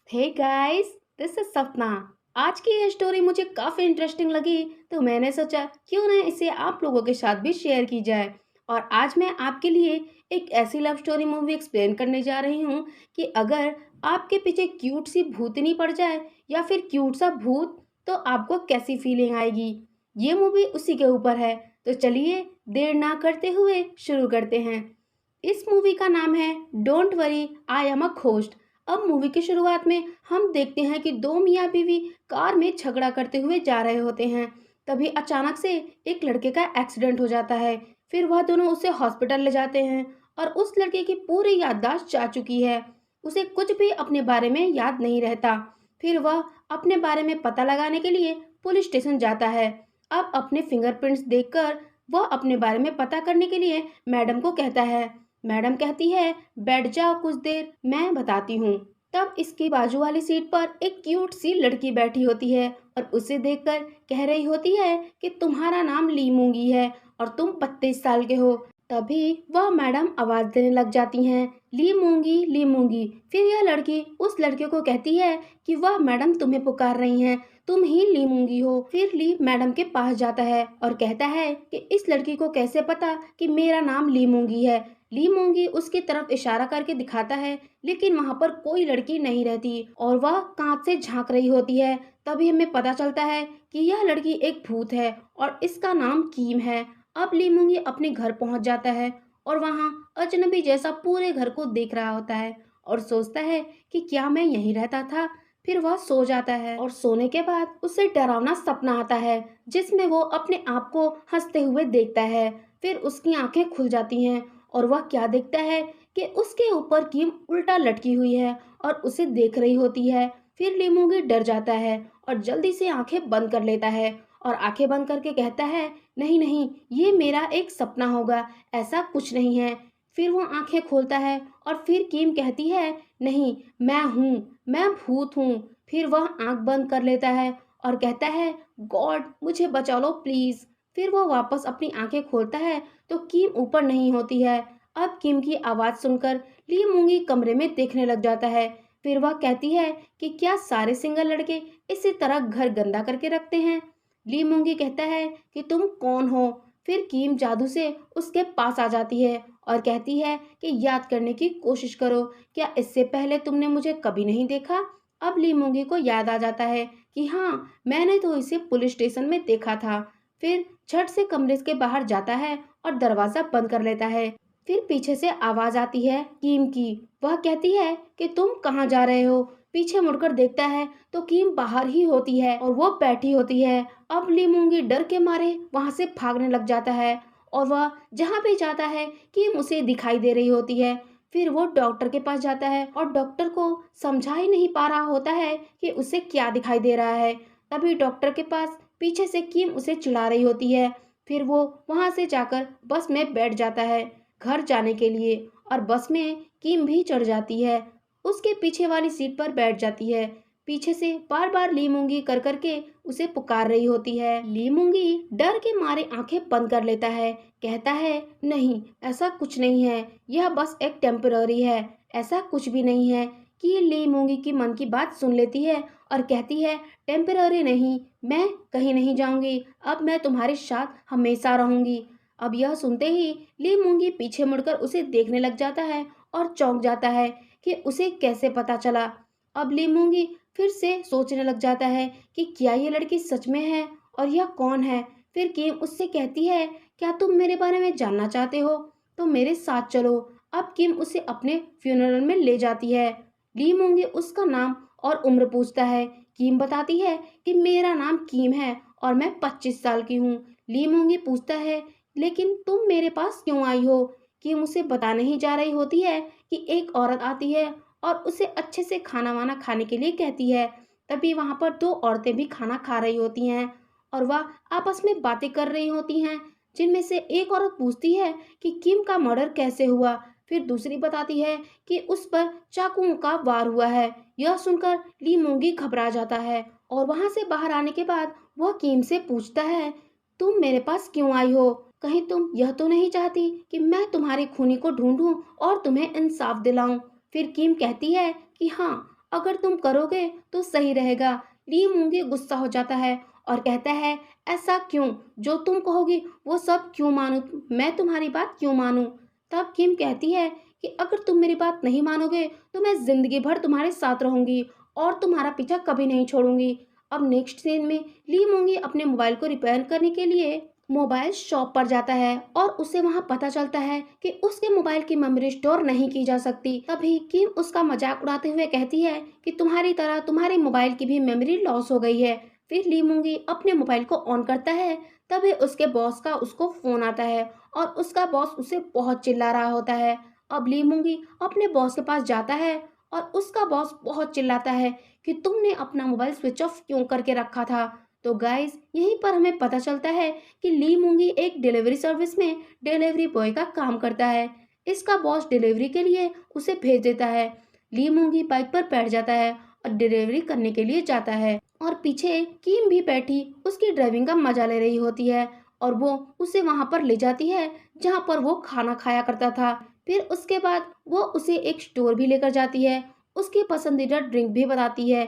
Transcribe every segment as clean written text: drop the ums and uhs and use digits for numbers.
Hey guys, this is सपना। आज की ये स्टोरी मुझे काफ़ी इंटरेस्टिंग लगी, तो मैंने सोचा क्यों ना इसे आप लोगों के साथ भी शेयर की जाए। और आज मैं आपके लिए एक ऐसी लव स्टोरी मूवी एक्सप्लेन करने जा रही हूँ कि अगर आपके पीछे क्यूट सी भूतनी पड़ जाए या फिर क्यूट सा भूत, तो आपको कैसी फीलिंग आएगी। ये मूवी उसी के ऊपर है। तो चलिए देर ना करते हुए शुरू करते हैं। इस मूवी का नाम है don't worry I am a ghost. अब मूवी की शुरुआत में हम देखते हैं कि दो मियाँ बीवी कार में झगड़ा करते हुए जा रहे होते हैं। तभी अचानक से एक लड़के का एक्सीडेंट हो जाता है। फिर वह दोनों उसे हॉस्पिटल ले जाते हैं और उस लड़के की पूरी याददाश्त जा चुकी है। उसे कुछ भी अपने बारे में याद नहीं रहता। फिर वह अपने बारे में पता लगाने के लिए पुलिस स्टेशन जाता है। अब अपने फिंगरप्रिंट्स देखकर वह अपने बारे में पता करने के लिए मैडम को कहता है। मैडम कहती है, बैठ जाओ कुछ देर, मैं बताती हूँ। तब इसकी बाजू वाली सीट पर एक क्यूट सी लड़की बैठी होती है और उसे देखकर कह रही होती है कि तुम्हारा नाम ली मूंगी है और तुम 32 साल के हो। तभी वह मैडम आवाज देने लग जाती हैं, ली मूंगी ली मूंगी। फिर यह लड़की उस लड़के को कहती है कि वह मैडम तुम्हें पुकार रही हैं, तुम ही ली मूंगी हो। फिर ली मैडम के पास जाता है और कहता है कि इस लड़की को कैसे पता कि मेरा नाम ली मूंगी है। ली मूंगी उसकी तरफ इशारा करके दिखाता है, लेकिन वहां पर कोई लड़की नहीं रहती और वह कांच से झांक रही होती है। तभी हमें पता चलता है कि यह लड़की एक भूत है और इसका नाम कीम है। अब ली मूंगी अपने घर पहुंच जाता है और वहां अजनबी जैसा पूरे घर को देख रहा होता है और सोचता है कि क्या मैं यहीं रहता था। फिर वह सो जाता है और सोने के बाद उसे डरावना सपना आता है, जिसमें वो अपने आप को हंसते हुए देखता है। फिर उसकी आंखें खुल जाती हैं और वह क्या देखता है कि उसके ऊपर कीम उल्टा लटकी हुई है और उसे देख रही होती है। फिर लीमूंगी डर जाता है और जल्दी से आंखें बंद कर लेता है और आंखें बंद करके कहता है, नहीं नहीं, ये मेरा एक सपना होगा, ऐसा कुछ नहीं है। फिर वो आंखें खोलता है और फिर कीम कहती है, नहीं, मैं हूँ, मैं भूत हूँ। फिर वह आंख बंद कर लेता है और कहता है, गॉड मुझे बचा लो प्लीज। फिर वो वापस अपनी आंखें खोलता है तो किम ऊपर नहीं होती है। अब किम की आवाज सुनकर ली मूंगी कमरे में देखने लग जाता है। फिर वह कहती है कि क्या सारे सिंगल लड़के इसी तरह घर गंदा करके रखते हैं। ली मूंगी कहता है कि तुम कौन हो। फिर कीम जादू से उसके पास आ जाती है और कहती है कि याद करने की कोशिश करो, क्या इससे पहले तुमने मुझे कभी नहीं देखा। अब ली मूंगी को याद आ जाता है कि हाँ, मैंने तो इसे पुलिस स्टेशन में देखा था। फिर झट से कमरे के बाहर जाता है और दरवाजा बंद कर लेता है। फिर पीछे से आवाज आती है कीम की। वह कहती है कि तुम कहाँ जा रहे हो। पीछे मुड़कर देखता है तो कीम बाहर ही होती है और वो बैठी होती है। अब लीमूंगी डर के मारे वहां से भागने लग जाता है और वह जहाँ भी जाता है कीम उसे दिखाई दे रही होती है। फिर वो डॉक्टर के पास जाता है और डॉक्टर को समझा ही नहीं पा रहा होता है कि उसे क्या दिखाई दे रहा है। तभी डॉक्टर के पास पीछे से कीम उसे चिढ़ा रही होती है। फिर वो वहां से जाकर बस में बैठ जाता है घर जाने के लिए और बस में कीम भी चढ़ जाती है। उसके पीछे वाली सीट पर बैठ जाती है। पीछे से बार बार ली मूंगी कर करके उसे पुकार रही होती है। ली मूंगी डर के मारे आंखें बंद कर लेता है। कहता है, नहीं, ऐसा कुछ नहीं है, यह बस एक टेम्पररी है, ऐसा कुछ भी नहीं है। कि ली मूंगी की मन की बात सुन लेती है और कहती है, टेम्पररी नहीं, मैं कहीं नहीं जाऊंगी, अब मैं तुम्हारे साथ हमेशा रहूंगी। अब यह सुनते ही ली मूंगी पीछे मुड़कर उसे देखने लग जाता है और चौंक जाता है कि उसे कैसे पता चला। अब ली मूंगी फिर से सोचने लग जाता है कि क्या ये लड़की सच में है और यह कौन है। फिर किम उससे कहती है, क्या तुम मेरे बारे में जानना चाहते हो तो मेरे साथ चलो। अब किम उसे अपने फ्यूनरल में ले जाती है। ली मूंगी उसका नाम और उम्र पूछता है। किम बताती है कि मेरा नाम किम है और मैं 25 साल की हूँ। ली मूंगी पूछता है, लेकिन तुम मेरे पास क्यों आई हो। किम उसे बताने ही जा रही होती है कि एक औरत आती है और उसे अच्छे से खाना वाना खाने के लिए कहती है। तभी वहां पर दो औरतें भी खाना खा रही होती हैं और वह आपस में बातें कर रही होती हैं, जिनमें से एक औरत पूछती है कि किम का मर्डर कैसे हुआ। फिर दूसरी बताती है कि उस पर चाकुओं का वार हुआ है। यह सुनकर ली मूंगी घबरा जाता है और वहां से बाहर आने के बाद वह किम से पूछता है, तुम मेरे पास क्यों आई हो। कहीं तुम यह तो नहीं चाहती कि मैं तुम्हारे खूनी को ढूंढूं और तुम्हें इंसाफ दिलाऊं। फिर किम कहती है कि हाँ, अगर तुम करोगे तो सही रहेगा। ली मूंगी गुस्सा हो जाता है और कहता है, ऐसा क्यों? जो तुम कहोगी वो सब क्यों मानूं? मैं तुम्हारी बात क्यों मानूं? तब किम कहती है कि अगर तुम मेरी बात नहीं मानोगे तो मैं जिंदगी भर तुम्हारे साथ रहूंगी और तुम्हारा पीछा कभी नहीं छोड़ूंगी। अब नेक्स्ट सीन में ली मूंगी अपने मोबाइल को रिपेयर करने के लिए मोबाइल शॉप पर जाता है और उसे वहां पता चलता है कि उसके मोबाइल की मेमोरी स्टोर नहीं की जा सकती। तभी किम उसका मजाक उड़ाते हुए कहती है कि तुम्हारी तरह तुम्हारे मोबाइल की भी मेमोरी लॉस हो गई है। फिर ली मूंगी अपने मोबाइल को ऑन करता है। तभी उसके बॉस का उसको फोन आता है और उसका बॉस उसे बहुत चिल्ला रहा होता है। अब ली मूंगी अपने बॉस के पास जाता है और उसका बॉस बहुत चिल्लाता है कि तुमने अपना मोबाइल स्विच ऑफ क्यों करके रखा था। तो गाइस यहीं पर हमें पता चलता है कि ली मूंगी एक डिलीवरी सर्विस में डिलीवरी बॉय का काम करता है। इसका बॉस डिलीवरी के लिए उसे भेज देता है। ली मूंगी बाइक पर बैठ जाता है और डिलीवरी करने के लिए जाता है और पीछे किम भी बैठी उसकी ड्राइविंग का मजा ले रही होती है और वो उसे वहां पर ले जाती है जहां पर वो खाना खाया करता था। फिर उसके बाद वो उसे एक स्टोर भी लेकर जाती है। उसकी पसंदीदा ड्रिंक भी बताती है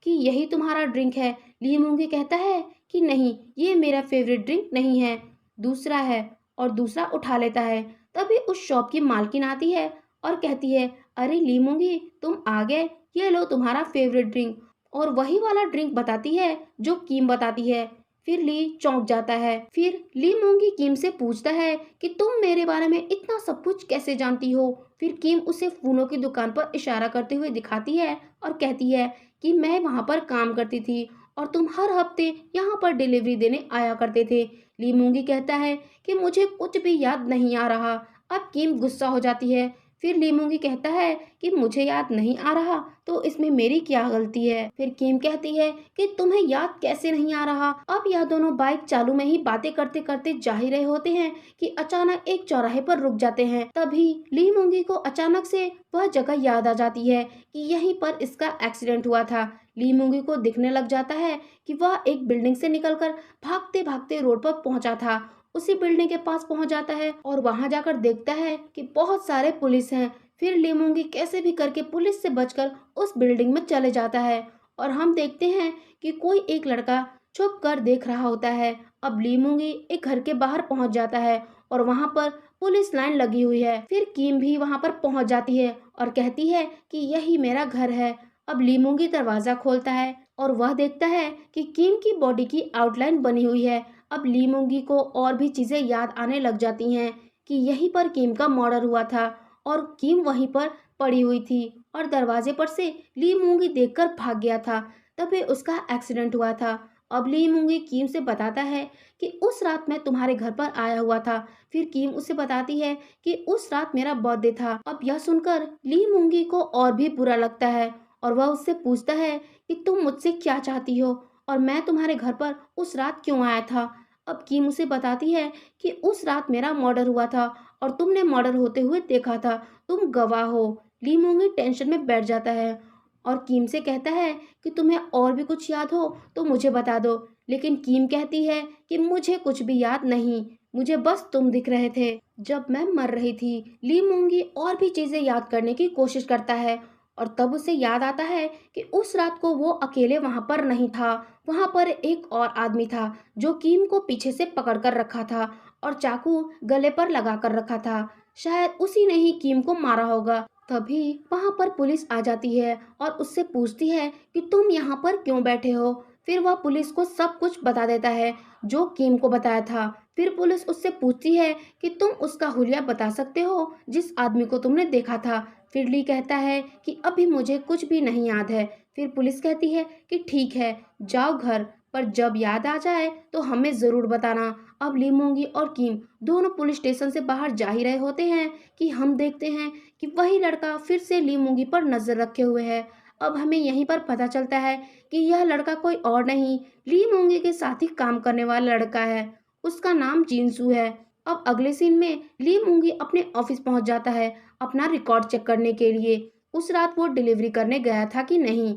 कि यही तुम्हारा ड्रिंक है। ली मूंगी कहता है कि नहीं, ये मेरा फेवरेट ड्रिंक नहीं है, दूसरा है, और दूसरा उठा लेता है। तभी उस शॉप की मालकिन आती है और कहती है, अरे ली मूंगी, तुम आ गए, ये लो तुम्हारा फेवरेट ड्रिंक। और वही वाला ड्रिंक बताती है जो कीम बताती है। फिर ली चौंक जाता है। फिर ली मूंगी कीम से पूछता है कि तुम मेरे बारे में इतना सब कुछ कैसे जानती हो। फिर कीम उसे फूलों की दुकान पर इशारा करते हुए दिखाती है और कहती है कि मैं वहां पर काम करती थी और तुम हर हफ्ते यहाँ पर डिलीवरी देने आया करते थे। ली मूंगी कहता है कि मुझे कुछ भी याद नहीं आ रहा। अब किम गुस्सा हो जाती है। फिर ली मूंगी कहता है कि मुझे याद नहीं आ रहा तो इसमें मेरी क्या गलती है। फिर किम कहती है कि तुम्हें याद कैसे नहीं आ रहा। अब यह दोनों बाइक चालू में ही बातें करते करते जा ही रहे होते हैं कि अचानक एक चौराहे पर रुक जाते हैं। तभी ली मूंगी को अचानक से वह जगह याद आ जाती है कि यहीं पर इसका एक्सीडेंट हुआ था। ली मूंगी को दिखने लग जाता है कि वह एक बिल्डिंग से निकलकर भागते भागते रोड पर पहुंचा था। उसी बिल्डिंग के पास पहुंच जाता है और वहां जाकर देखता है कि बहुत सारे पुलिस हैं। फिर ली मूंगी कैसे भी करके पुलिस से बचकर उस बिल्डिंग में चले जाता है और हम देखते हैं कि कोई एक लड़का छुप कर देख रहा होता है। अब ली मूंगी एक घर के बाहर पहुंच जाता है और वहां पर पुलिस लाइन लगी हुई है। फिर कीम भी वहां पर पहुंच जाती है और कहती है कि यही मेरा घर है। अब ली मूंगी दरवाजा खोलता है और वह देखता है कि किम की बॉडी की आउटलाइन बनी हुई है। अब ली मूंगी को और भी चीजें याद आने लग जाती हैं कि यहीं पर किम का मर्डर हुआ था और किम वहीं पर पड़ी हुई थी और दरवाजे पर से ली मूंगी देखकर भाग गया था। तभी उसका एक्सीडेंट हुआ था। अब ली मूंगी किम से बताता है कि उस रात मैं तुम्हारे घर पर आया हुआ था। फिर किम उसे बताती है कि उस रात मेरा बर्थडे था। अब यह सुनकर ली मूंगी को और भी बुरा लगता है और वह उससे पूछता है कि तुम मुझसे क्या चाहती हो और मैं तुम्हारे घर पर उस रात क्यों आया था। अब कीम उसे बताती है कि उस रात मेरा मर्डर हुआ था और तुमने मर्डर होते हुए देखा था, तुम गवाह हो। ली मूंगी टेंशन में बैठ जाता है और कीम से कहता है कि तुम्हें और भी कुछ याद हो तो मुझे बता दो। लेकिन कीम कहती है कि मुझे कुछ भी याद नहीं, मुझे बस तुम दिख रहे थे जब मैं मर रही थी। ली मूंगी और भी चीजें याद करने की कोशिश करता है और तब उसे याद आता है कि उस रात को वो अकेले वहां पर नहीं था। वहां पर एक और आदमी था जो कीम को पीछे से पकड़ कर रखा था और चाकू गले पर लगा कर रखा था। शायद उसी ने ही कीम को मारा होगा। तभी वहां पर पुलिस आ जाती है और उससे पूछती है कि तुम यहाँ पर क्यों बैठे हो। फिर वह पुलिस को सब कुछ बता देता है जो कीम को बताया था। फिर पुलिस उससे पूछती है कि तुम उसका हुलिया बता सकते हो जिस आदमी को तुमने देखा था। फिर ली कहता है कि अभी मुझे कुछ भी नहीं याद है। फिर पुलिस कहती है कि ठीक है, जाओ घर, पर जब याद आ जाए तो हमें जरूर बताना। अब ली मूंगी और कीम दोनों पुलिस स्टेशन से बाहर जा ही रहे होते हैं कि हम देखते हैं कि वही लड़का फिर से ली मूंगी पर नजर रखे हुए है। अब हमें यहीं पर पता चलता है कि यह लड़का कोई और नहीं, ली मूंगी के साथ ही काम करने वाला लड़का है। उसका नाम जिनसू है। अब अगले सीन में ली मूंगी अपने ऑफिस पहुंच जाता है अपना रिकॉर्ड चेक करने के लिए उस रात वो डिलीवरी करने गया था कि नहीं।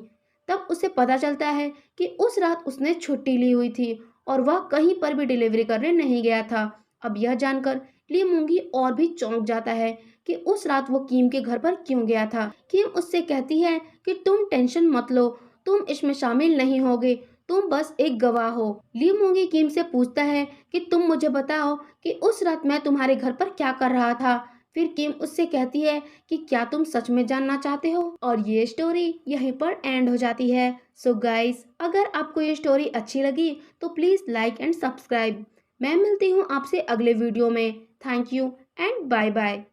तब उसे पता चलता है कि उस रात उसने छुट्टी ली हुई थी और वह कहीं पर भी डिलीवरी करने नहीं गया था। अब यह जानकर ली मूंगी और भी चौंक जाता है कि उस रात वो किम के घर पर क्यों गया था। किम उससे कहती है कि तुम टेंशन मत लो, तुम इसमें शामिल नहीं होगे, तुम बस एक गवाह हो। ली मूंगी किम से पूछता है कि तुम मुझे बताओ कि उस रात मैं तुम्हारे घर पर क्या कर रहा था। फिर किम उससे कहती है कि क्या तुम सच में जानना चाहते हो, और ये स्टोरी यहीं पर एंड हो जाती है। सो गाइस, अगर आपको ये स्टोरी अच्छी लगी तो प्लीज लाइक एंड सब्सक्राइब। मैं मिलती हूँ आपसे अगले वीडियो में। Thank you and bye bye.